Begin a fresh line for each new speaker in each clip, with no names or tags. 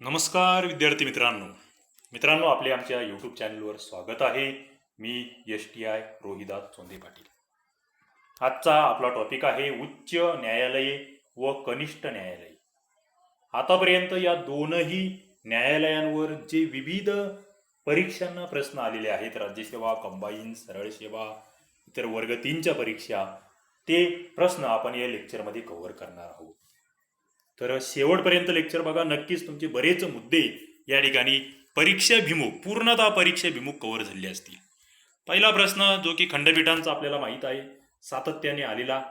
नमस्कार विद्यार्थी मित्रांनो आपले आमच्या यूट्यूब चॅनलवर स्वागत आहे. मी STI रोहिदास चोंदे पाटील. आजचा आपला टॉपिक आहे उच्च न्यायालये व कनिष्ठ न्यायालय. आतापर्यंत या दोनही न्यायालयांवर जे विविध परीक्षांना प्रश्न आलेले आहेत, राज्यसेवा, कंबाईन, सरळ सेवा, इतर वर्ग 3च्या परीक्षा, ते प्रश्न आपण या लेक्चरमध्ये कव्हर करणार आहोत. तर शेवटपर्यंत लेक्चर बघा, नक्कीच तुमचे बरेच मुद्दे या ठिकाणी पूर्णतः परीक्षाभिमुख कव्हर झाले असतील. पहिला प्रश्न जो की खंडपीठांचा आपल्याला माहित आहे, सातत्याने आलेला,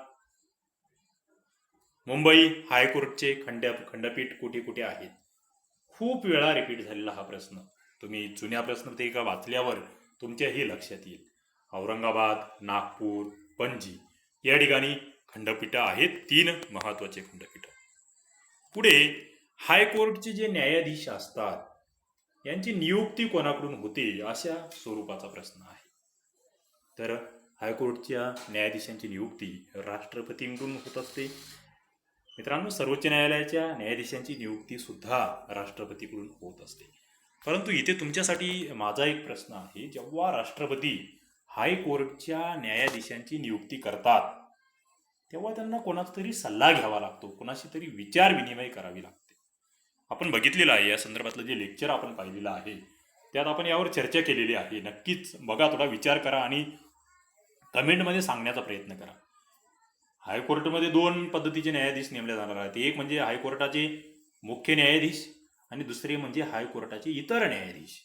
मुंबई हायकोर्टचे खंडपीठ कुठे कुठे आहेत. खूप वेळा रिपीट झालेला हा प्रश्न. तुम्ही जुन्या प्रश्नपत्रिका वाचल्यावर तुमच्याही लक्षात येईल. औरंगाबाद, नागपूर, पणजी या ठिकाणी खंडपीठ आहेत, 3 महत्वाचे खंडपीठ. पुढे हायकोर्टचे जे न्यायाधीश असतात यांची नियुक्ती कोणाकडून होते, अशा स्वरूपाचा प्रश्न आहे. तर हायकोर्टच्या न्यायाधीशांची नियुक्ती राष्ट्रपतींकडून होत असते. मित्रांनो, सर्वोच्च न्यायालयाच्या न्यायाधीशांची नियुक्ती सुद्धा राष्ट्रपतीकडून होत असते. परंतु इथे तुमच्यासाठी माझा एक प्रश्न आहे, जेव्हा राष्ट्रपती हायकोर्टच्या न्यायाधीशांची नियुक्ती करतात तेव्हा त्यांना कोणाचा तरी सल्ला घ्यावा लागतो, कोणाशी तरी विचार विनिमय करावी लागते. आपण बघितलेलं आहे, या संदर्भातलं जे लेक्चर आपण पाहिलेलं आहे त्यात आपण यावर चर्चा केलेली आहे. नक्कीच बघा, थोडा विचार करा आणि कमेंटमध्ये सांगण्याचा प्रयत्न करा. हायकोर्टमध्ये 2 पद्धतीचे न्यायाधीश नेमले जाणार आहेत. एक म्हणजे हायकोर्टाचे मुख्य न्यायाधीश आणि दुसरे म्हणजे हायकोर्टाचे इतर न्यायाधीश.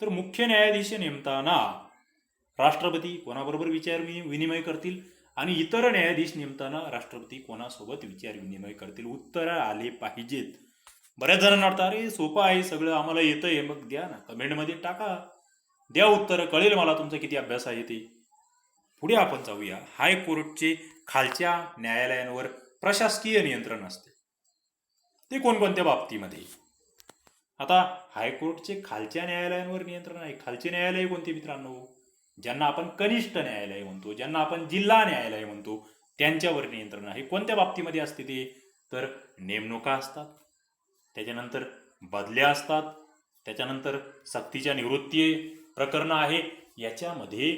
तर मुख्य न्यायाधीश नेमताना राष्ट्रपती कोणाबरोबर विचार विनिमय करतील आणि इतर न्यायाधीश नेमताना राष्ट्रपती कोणासोबत विचार विनिमय करतील, उत्तर आले पाहिजेत. बऱ्याच जणांना वाटतं अरे सोपं आहे सगळं, आम्हाला येतंय, मग द्या ना, कमेंटमध्ये टाका, द्या उत्तर, कळेल मला तुमचा किती अभ्यास आहे ते. पुढे आपण जाऊया. हायकोर्टचे खालच्या न्यायालयांवर प्रशासकीय नियंत्रण असते. ते कोणकोणत्या बाबतीमध्ये? आता हायकोर्टचे खालच्या न्यायालयांवर नियंत्रण आहे. खालचे न्यायालय कोणते मित्रांनो? ज्यांना आपण कनिष्ठ न्यायालय म्हणतो, ज्यांना आपण जिल्हा न्यायालय म्हणतो, त्यांच्यावर नियंत्रण आहे. कोणत्या बाबतीमध्ये असते ते? तर नेमणुका असतात, त्याच्यानंतर बदल्या असतात, त्याच्यानंतर सक्तीच्या निवृत्ती प्रकरणं आहे. याच्यामध्ये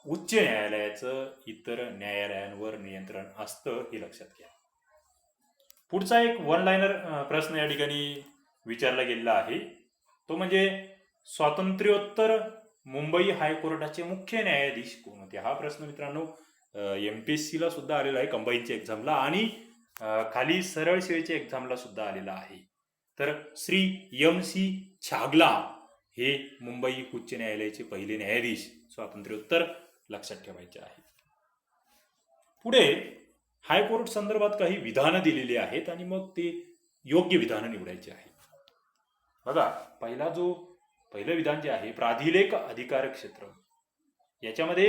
उच्च न्यायालयाचं इतर न्यायालयांवर नियंत्रण असतं, हे लक्षात घ्या. पुढचा एक 1 लाइनर प्रश्न या ठिकाणी विचारला गेलेला आहे, तो म्हणजे स्वातंत्र्योत्तर मुंबई हायकोर्टाचे मुख्य न्यायाधीश कोण होते? हा प्रश्न मित्रांनो MPSC ला सुद्धा आलेला आहे, कंबाईनच्या एक्झामला, आणि खाली सरळ सेवेच्या एक्झामला सुद्धा आलेला आहे. तर श्री MC छागला हे मुंबई उच्च न्यायालयाचे पहिले न्यायाधीश स्वातंत्र्योत्तर, लक्षात ठेवायचे आहे. पुढे हायकोर्ट संदर्भात काही विधानं दिलेली आहेत आणि मग ते योग्य विधानं निवडायचे आहे. बघा, पहिलं विधान जे आहे, प्राधिलेख अधिकार क्षेत्र, याच्यामध्ये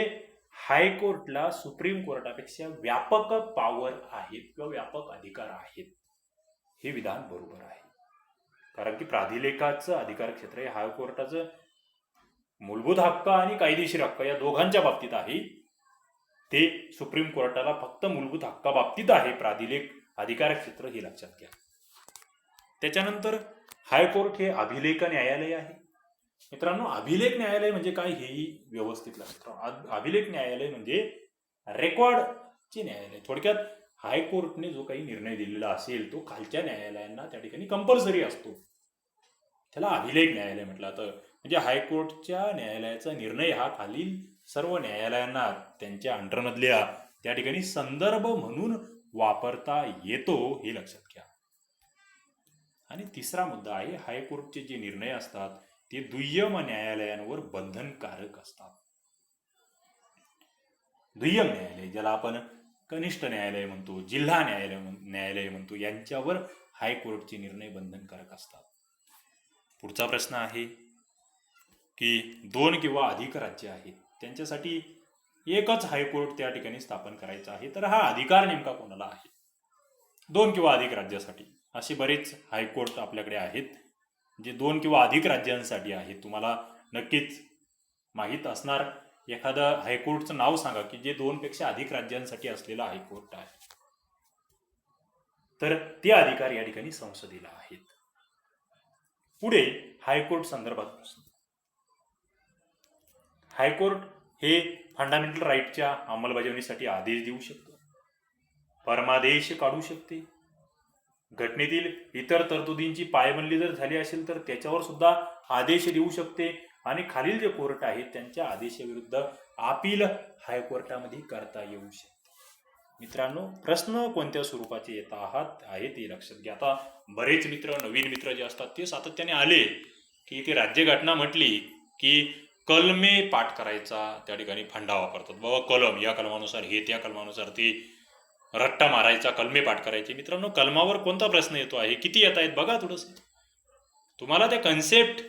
हायकोर्टला सुप्रीम कोर्टापेक्षा व्यापक पॉवर आहेत किंवा व्यापक अधिकार आहेत. हे विधान बरोबर आहे, कारण की प्राधिलेखाचं अधिकार क्षेत्र हे हायकोर्टाचं मूलभूत हक्क आणि कायदेशीर हक्क या दोघांच्या बाबतीत आहे. ते सुप्रीम कोर्टाला फक्त मूलभूत हक्काबाबतीत आहे प्राधिलेख अधिकार क्षेत्र, हे लक्षात घ्या. त्याच्यानंतर हायकोर्ट हे अभिलेख न्यायालय आहे. मित्रांनो, अभिलेख न्यायालय म्हणजे काय हेही व्यवस्थित लक्षात. अभिलेख न्यायालय म्हणजे रेकॉर्डचे न्यायालय. थोडक्यात हायकोर्टने जो काही निर्णय दिलेला असेल तो खालच्या न्यायालयांना त्या ठिकाणी कंपल्सरी असतो, त्याला अभिलेख न्यायालय म्हटलं तर. म्हणजे हायकोर्टच्या न्यायालयाचा निर्णय हा खालील सर्व न्यायालयांना त्यांच्या अंडरमधल्या त्या ठिकाणी संदर्भ म्हणून वापरता येतो, हे लक्षात घ्या. आणि तिसरा मुद्दा आहे, हायकोर्टचे जे निर्णय असतात ते दुय्यम न्यायालयांवर बंधनकारक असतात. दुय्यम न्यायालय, ज्याला आपण कनिष्ठ न्यायालय म्हणतो, जिल्हा न्यायालय म्हणतो, यांच्यावर हायकोर्टचे निर्णय बंधनकारक असतात. पुढचा प्रश्न आहे की 2 किंवा अधिक राज्य आहेत, त्यांच्यासाठी एकच हायकोर्ट त्या ठिकाणी स्थापन करायचं आहे. तर हा अधिकार नेमका कोणाला आहे? 2 किंवा अधिक राज्यासाठी असे बरेच हायकोर्ट आपल्याकडे आहेत, जे 2 किंवा अधिक राज्यांसाठी आहेत. तुम्हाला नक्कीच माहीत असणार एखादं हायकोर्टचं नाव सांगा की जे 2 पेक्षा अधिक राज्यांसाठी असलेला हायकोर्ट आहे. तर ते अधिकार या ठिकाणी संसदेला आहेत. पुढे हायकोर्ट संदर्भात प्रश्न. हायकोर्ट हे फंडामेंटल राईटच्या अंमलबजावणीसाठी आदेश देऊ शकतो, परमादेश काढू शकते, घटनेतील इतर तरतुदींची पायमल्ली जर झाली असेल तर त्याच्यावर सुद्धा आदेश देऊ शकते, आणि खालील जे कोर्ट आहेत त्यांच्या आदेशाविरुद्ध अपील हायकोर्टामध्ये करता येऊ शकते. मित्रांनो, प्रश्न कोणत्या स्वरूपाचे येत आहेत ते लक्षात घ्या. आता बरेच मित्र, नवीन मित्र जे असतात ते सातत्याने आले की ते राज्यघटना म्हटली की कलमे पाठ करायचा त्या ठिकाणी फंडा वापरतात. बाबा कलम, या कलमानुसार हे, त्या कलमानुसार ते, रट्टा मारायचा, कलमे पाठ करायचे. मित्रांनो, कलमावर कोणता प्रश्न येतो आहे, किती येत आहेत बघा थोडंसं. तुम्हाला त्या कन्सेप्ट,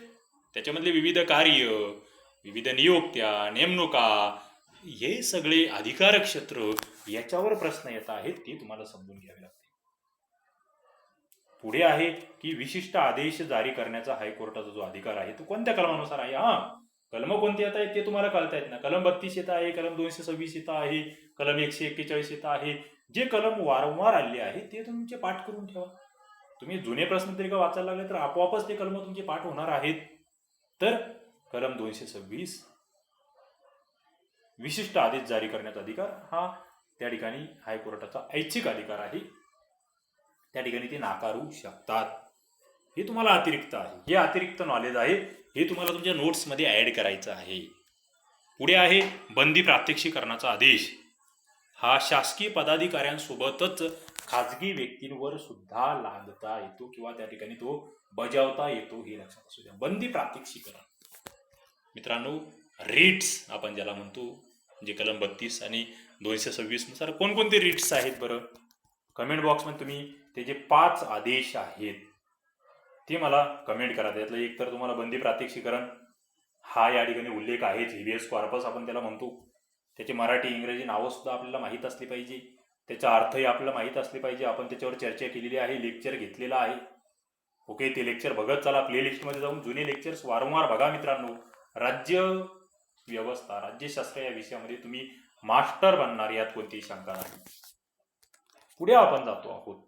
त्याच्यामधले विविध कार्य, विविध नियुक्त्या, नेमणुका, हे सगळे अधिकार क्षेत्र, याच्यावर प्रश्न येत आहेत ते तुम्हाला समजून घ्यावे लागते. पुढे आहे की विशिष्ट आदेश जारी करण्याचा हायकोर्टाचा जो अधिकार आहे तो कोणत्या कलमानुसार आहे. कलम कोणते येत आहेत ते तुम्हाला कळता येत ना. कलम 32 येत आहे, कलम 226 येत आहे, कलम 141 येत आहे. जे कलम वारंवार आले आहे ते तुमचे पाठ करून ठेवा. तुम्ही जुने प्रश्नपत्रिका वाचायला लागले तर आपोआपच ते कलम तुमचे पाठ होणार आहेत. तर कलम 226 विशिष्ट आदेश जारी करण्याचा अधिकार हा त्या ठिकाणी हायकोर्टाचा ऐच्छिक अधिकार आहे. त्या ठिकाणी ते नाकारू शकतात. हे तुम्हाला अतिरिक्त आहे, हे अतिरिक्त नॉलेज आहे, हे तुम्हाला तुमच्या नोट्समध्ये ऍड करायचं आहे. पुढे आहे बंदी प्रात्यक्षिकरणाचा आदेश. हा शासकीय पदाधिकाऱ्यांसोबतच खाजगी व्यक्तींवर सुद्धा लादता येतो किंवा त्या ठिकाणी तो बजावता येतो, हे लक्षात असू द्या. बंदी प्रात्यक्षिकरण मित्रांनो, रिट्स आपण ज्याला म्हणतो, जे कलम 32 आणि 226 नुसार कोणकोणते रिट्स आहेत बरं, कमेंट बॉक्समध्ये तुम्ही ते जे 5 आदेश आहेत ते मला कमेंट करा. त्यातलं एक तर तुम्हाला बंदी प्रात्यक्षिकरण हा या ठिकाणी उल्लेख आहे, हेबियस कॉर्पस आपण त्याला म्हणतो. त्याचे मराठी इंग्रजी नावं सुद्धा आपल्याला माहीत असली पाहिजे, त्याचा अर्थही आपल्याला माहीत असले पाहिजे. आपण त्याच्यावर चर्चा केलेली आहे, लेक्चर घेतलेला आहे. ओके, ते लेक्चर बघत चला, प्लेलिस्टमध्ये जाऊन जुने लेक्चर्स वारंवार बघा. मित्रांनो, राज्य व्यवस्था, राज्यशास्त्र या विषयामध्ये तुम्ही मास्टर बनणार, यात कोणतीही शंका नाही. पुढे आपण जातो आहोत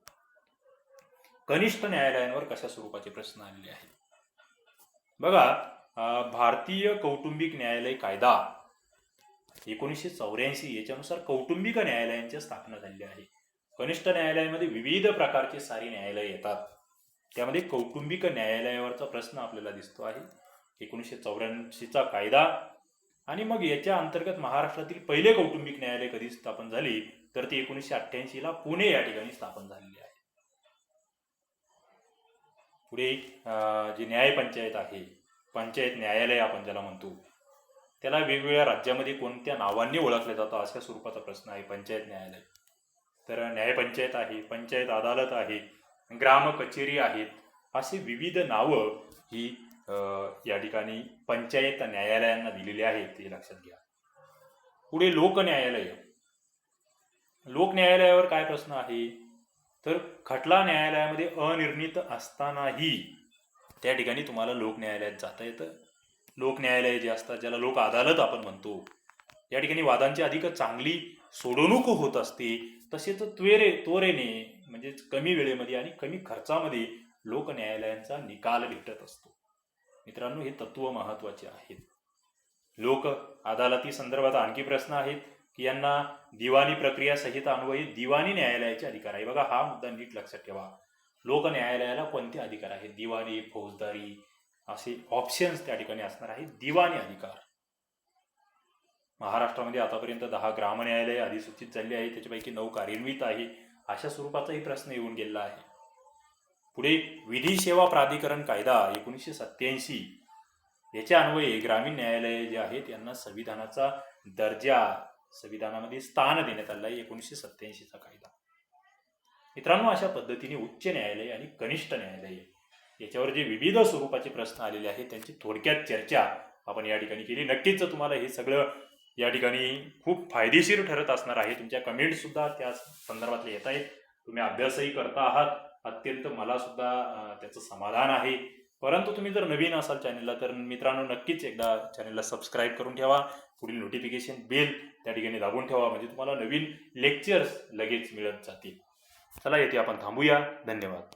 कनिष्ठ न्यायालयांवर कशा स्वरूपाचे प्रश्न आलेले आहेत. बघा, भारतीय कौटुंबिक न्यायालय कायदा 1984 याच्यानुसार कौटुंबिक न्यायालयांची स्थापना झालेली आहे. कनिष्ठ न्यायालयामध्ये विविध प्रकारचे सारी न्यायालय येतात. त्यामध्ये कौटुंबिक न्यायालयावरचा प्रश्न आपल्याला दिसतो आहे. 1984चा कायदा, आणि मग याच्या अंतर्गत महाराष्ट्रातील पहिले कौटुंबिक न्यायालय कधी स्थापन झाले तर ते 1988ला पुणे या ठिकाणी स्थापन झालेले आहे. पुढे जी न्यायपंचायत आहे, पंचायत न्यायालय आपण ज्याला म्हणतो, त्याला वेगवेगळ्या राज्यामध्ये कोणत्या नावांनी ओळखलं जातं अशा स्वरूपाचा प्रश्न आहे पंचायत न्यायालय. तर न्यायपंचायत आहे, पंचायत अदालत आहे, ग्राम कचेरी आहेत, असे विविध नावं ही या ठिकाणी पंचायत न्यायालयांना दिलेली आहेत, ते लक्षात घ्या. पुढे लोक न्यायालय. लोक न्यायालयावर काय प्रश्न आहे तर खटला न्यायालयामध्ये अनिर्णित असतानाही त्या ठिकाणी तुम्हाला लोक न्यायालयात जाता येतं. लोक न्यायालय जे असतात, ज्याला लोक अदालत आपण म्हणतो, या ठिकाणी वादांची अधिक चांगली सोडवणूक होत असते. तसेच त्वरेने म्हणजे कमी वेळेमध्ये आणि कमी खर्चामध्ये लोक न्यायालयांचा निकाल भेटत असतो. मित्रांनो, हे तत्व महत्वाचे आहेत. लोक अदालती संदर्भात आणखी प्रश्न आहेत की यांना दिवाणी प्रक्रिया संहिता अन्वये दिवाणी न्यायालयाचे अधिकार आहे. बघा, हा मुद्दा नीट लक्षात ठेवा. लोक न्यायालयाला कोणते अधिकार आहेत, दिवाणी, फौजदारी, असे ऑप्शन्स त्या ठिकाणी असणार आहेत. दिवाणी अधिकार महाराष्ट्रामध्ये आतापर्यंत 10 ग्राम न्यायालय अधिसूचित झाली आहे, त्याच्यापैकी 9 कार्यान्वित आहे. अशा स्वरूपाचाही प्रश्न येऊन गेला आहे. पुढे विधी सेवा प्राधिकरण कायदा 1987 याच्या अन्वये ग्रामीण न्यायालय जे आहेत यांना संविधानाचा दर्जा, संविधानामध्ये स्थान देण्यात आलं आहे, 1987चा कायदा. मित्रांनो, अशा पद्धतीने उच्च न्यायालय आणि कनिष्ठ न्यायालय याच्यावर जे विविध स्वरूपाचे प्रश्न आलेले आहेत त्यांची थोडक्यात चर्चा आपण या ठिकाणी केली. नक्कीच तुम्हाला हे सगळं या ठिकाणी खूप फायदेशीर ठरत असणार आहे. तुमच्या कमेंट सुद्धा त्या संदर्भातले येत आहेत, तुम्ही अभ्यासही करता आहात, अत्यंत मला सुद्धा त्याचं समाधान आहे. परंतु तुम्ही जर नवीन असाल चॅनलला तर मित्रांनो नक्कीच एकदा चॅनलला सबस्क्राईब करून ठेवा, पुढील नोटिफिकेशन बेल त्या ठिकाणी दाबून ठेवा, म्हणजे तुम्हाला नवीन लेक्चर्स लगेच मिळत जातील. चला, येथे आपण थांबूया. धन्यवाद.